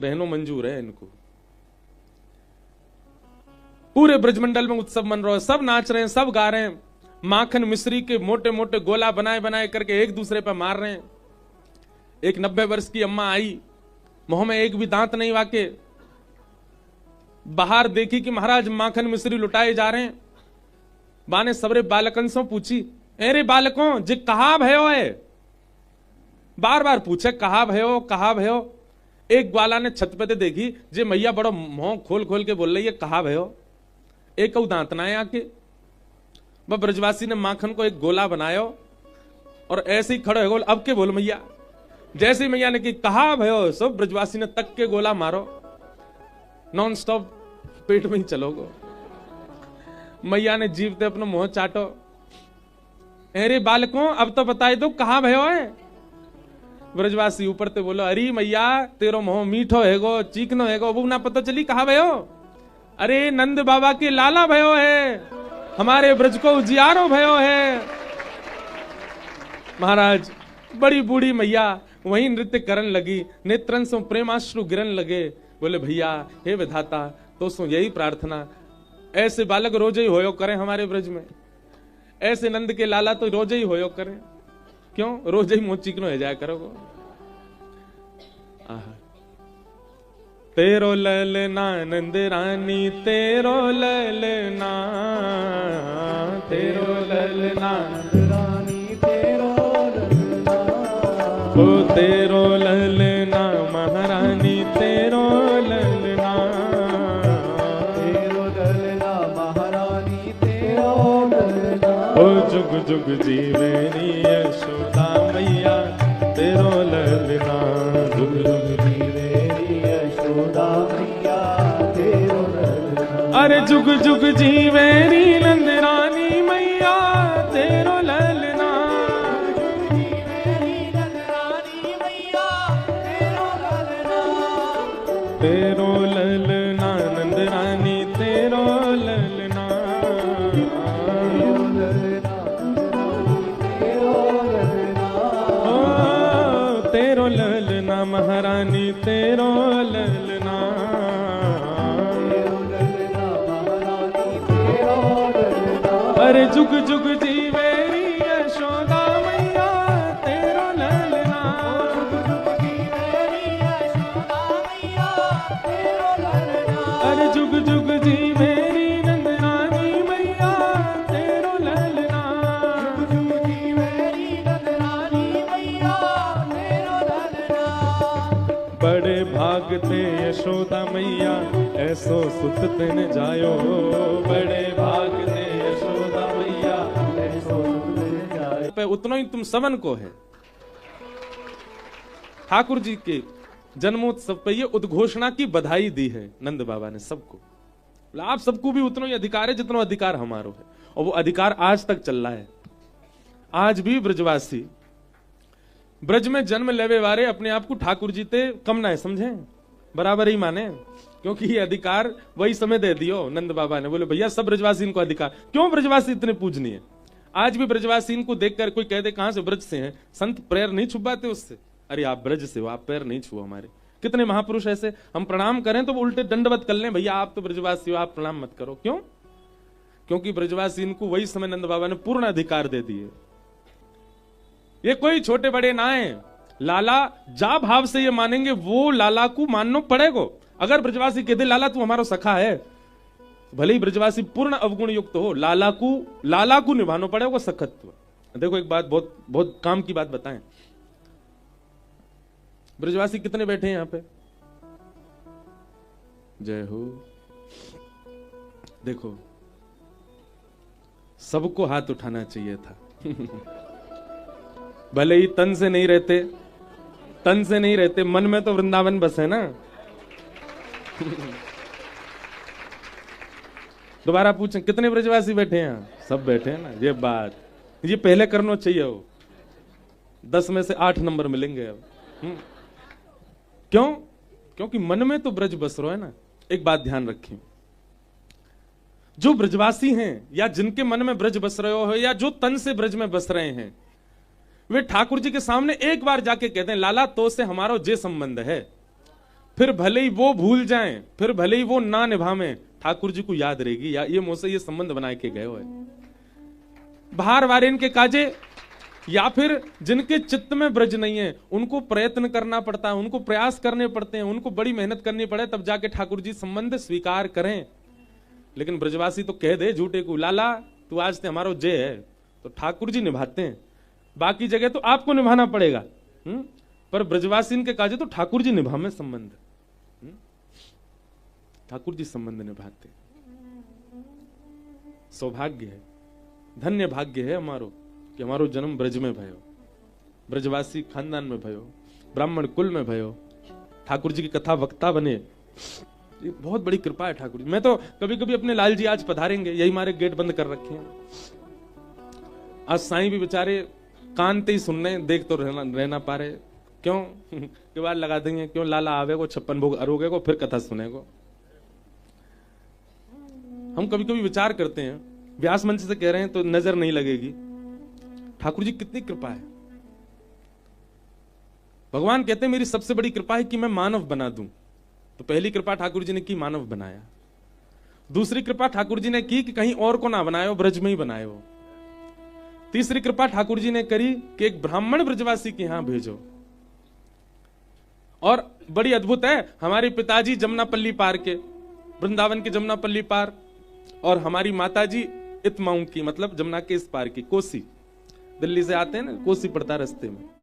रहनो मंजूर है इनको। पूरे ब्रजमंडल में उत्सव मन रहा है, सब नाच रहे हैं, सब गा रहे हैं, माखन मिश्री के मोटे मोटे गोला बनाए बनाए करके एक दूसरे पर मार रहे हैं। एक 90 वर्ष की अम्मा आई, मुंह में एक भी दांत नहीं वाके, बाहर देखी कि महाराज माखन मिश्री लुटाए जा रहे हैं। बाने सबरे बालकन से पूछी, अरे बालकों जे कहा भयो है, बार बार पूछे कहा भयो कहा भयो। एक ग्वाला ने छत पे देखी जे मैया बड़ो मुंह खोल खोल के बोल रही है कहा भयो, एक दांत ना आके। वह ब्रजवासी ने माखन को एक गोला बनायो और ऐसे ही खड़े हो, अब के बोल मैया। जैसे मैया ने की कहा भयो, सब ब्रजवासी ने तक के गोला मारो, नॉन स्टॉप पेट में ही चलोगो। मैया ने जीवते अपना मुंह चाटो, अरे बालकों अब तो बताए दो कहा भयो है। ब्रजवासी ऊपर ते बोलो, अरे मैया तेरो मुंह मीठो हैगो, चीकनो हैगो, वो ना पता चली कहा भयो। अरे नंद बाबा के लाला भयो है, हमारे ब्रज को उजियारो भयो है। महाराज बड़ी बूढ़ी मैया वहीं नृत्य करन लगी, नेत्रन से प्रेमाश्रु गिरन लगे। बोले भैया हे विधाता, तो सो यही प्रार्थना, ऐसे बालक रोज ही होयो करें हमारे ब्रज में, ऐसे नंद के लाला तो रोज ही होयो करें, क्यों रोज ही मुंह चिकनो हो जाया करोगो। तेरो ललना नंद रानी, तेरो ललना, तेरो ललना नंद रानी, तेरो ललना, ओ तेरो ललना महारानी, तेरो ललना, तेरो ललना महारानी, तेरो ललना, ओ जुग जुग जीवेरी यशोदा मैया, तेरो ललना, जुग जुग जीवेरी यशोदा मैया, तेरो ललना। अरे जुग जुग जीवेरी नंद रानी मैया, तेरो ललना, तेरो ललना नंद रानी, तेरो ललना, तेरो ललना महारानी, तेरो ललना, अरे जुग जुग जीवेरी यशोदा मैया, तेरो ललना, अरे जुग जुग जीवेरी नंद रानी मैया, तेरो ललना, बड़े भाग थे यशोदा मैया, ऐसो सुत तेन जायो, बड़े भाग थे यशोदा मैया, ऐसो सुत तेन जायो। पे उतना ही तुम सबन को है। ठाकुर जी के जन्मोत्सव पे ये उद्घोषणा की बधाई दी है नंद बाबा ने सबको। आप सबको भी उतना ही अधिकार है जितना अधिकार हमारो है, और वो अधिकार आज तक चल रहा है। आज भी ब्रजवासी ब्रज में जन्म लेवे वाले अपने आप को ठाकुर जी ते कम ना है समझे, बराबर ही माने, क्योंकि ये अधिकार वही समय दे दियो नंद बाबा ने। बोले भैया सब ब्रजवासी इनको अधिकार, क्यों ब्रजवासी इतने पूजनीय। आज भी ब्रजवासी इनको देखकर कोई कह दे कहां से ब्रज से हैं, संत पैर नहीं छुपाते उससे, अरे आप ब्रज से हो, आप पैर नहीं छुओ हमारे। कितने महापुरुष ऐसे, हम प्रणाम करें तो वो उल्टे दंडवत कर लें, भैया आप तो ब्रजवासी हो आप प्रणाम मत करो। क्यों? क्योंकि ब्रजवासी इनको वही समय नंद बाबा ने पूर्ण अधिकार दे दिए। ये कोई छोटे बड़े ना है, लाला जा भाव से ये मानेंगे वो लाला को मानना पड़ेगा। अगर ब्रजवासी कह दे लाला तू हमारा सखा है, भले ही ब्रजवासी पूर्ण अवगुण युक्त हो, लाला को निभाना पड़ेगा सखत्व। देखो एक बात बहुत बहुत काम की बात बताएं, ब्रजवासी कितने बैठे हैं यहां पे? जय हो। देखो सबको हाथ उठाना चाहिए था भले ही तन से नहीं रहते, मन में तो वृंदावन बस है ना दोबारा पूछें कितने ब्रजवासी बैठे हैं? सब बैठे हैं ना। ये बात ये पहले करना चाहिए हो, 10 में से 8 नंबर मिलेंगे अब। क्यों? क्योंकि मन में तो ब्रज बस रहा है ना। एक बात ध्यान रखें, जो ब्रजवासी हैं या जिनके मन में ब्रज बस रहे हो या जो तन से ब्रज में बस रहे हैं, वे ठाकुर जी के सामने एक बार जाके कहते हैं लाला तो से हमारा जे संबंध है, फिर भले ही वो भूल जाएं, फिर भले ही वो ना निभावें, ठाकुर जी को याद रहेगी, या ये मुझसे ये संबंध बना के गए हुए। बाहर वारे इनके काजे, या फिर जिनके चित्त में ब्रज नहीं है, उनको प्रयत्न करना पड़ता है, उनको प्रयास करने पड़ते हैं, उनको बड़ी मेहनत करनी पड़े, तब जाके ठाकुर जी संबंध स्वीकार करें। लेकिन ब्रजवासी तो कह दे झूठे को, लाला तू आज से हमारो जय है, तो ठाकुर जी निभाते हैं, बाकी जगह तो आपको निभाना पड़ेगा। पर ब्रजवासी के काजे तो ठाकुर जी निभावे संबंध, ठाकुर जी संबंध निभाते। सौभाग्य है, धन्य भाग्य है हमारो कि हमारो जन्म ब्रज में भयो, ब्रजवासी खानदान में भयो, ब्राह्मण कुल में भयो, ठाकुर जी की कथा वक्ता बने। ये बहुत बड़ी कृपा है ठाकुर जी। मैं तो कभी कभी अपने लाल जी आज पधारेंगे, यही हमारे गेट बंद कर रखे हैं। आज साईं भी बेचारे कान ते ही सुन रहे, देख तो रहना पा रहे, क्यों के बाद लगा देंगे, क्यों लाला आवे को 56 भोग अरोगे को, फिर कथा सुनेगो। हम कभी कभी विचार करते हैं, व्यास मंच से कह रहे हैं तो नजर नहीं लगेगी, ठाकुर जी कितनी कृपा है। भगवान कहते हैं मेरी सबसे बड़ी कृपा है कि मैं मानव बना दूं। तो पहली कृपा ठाकुर जी ने की, मानव बनाया। दूसरी कृपा ठाकुर जी ने की कि कहीं और को ना बनाए हो, ब्रज में ही बनाए हो। तीसरी कृपा ठाकुर जी ने करी कि एक ब्राह्मण ब्रजवासी के यहां भेजो। और बड़ी अद्भुत है, हमारे पिताजी जमुनापल्ली पार के, वृंदावन के जमुनापल्ली पार, और हमारी माताजी इतमाऊ की, मतलब जमुना के इस पार की, कोसी। दिल्ली से आते हैं ना, कोसी पड़ता रास्ते में।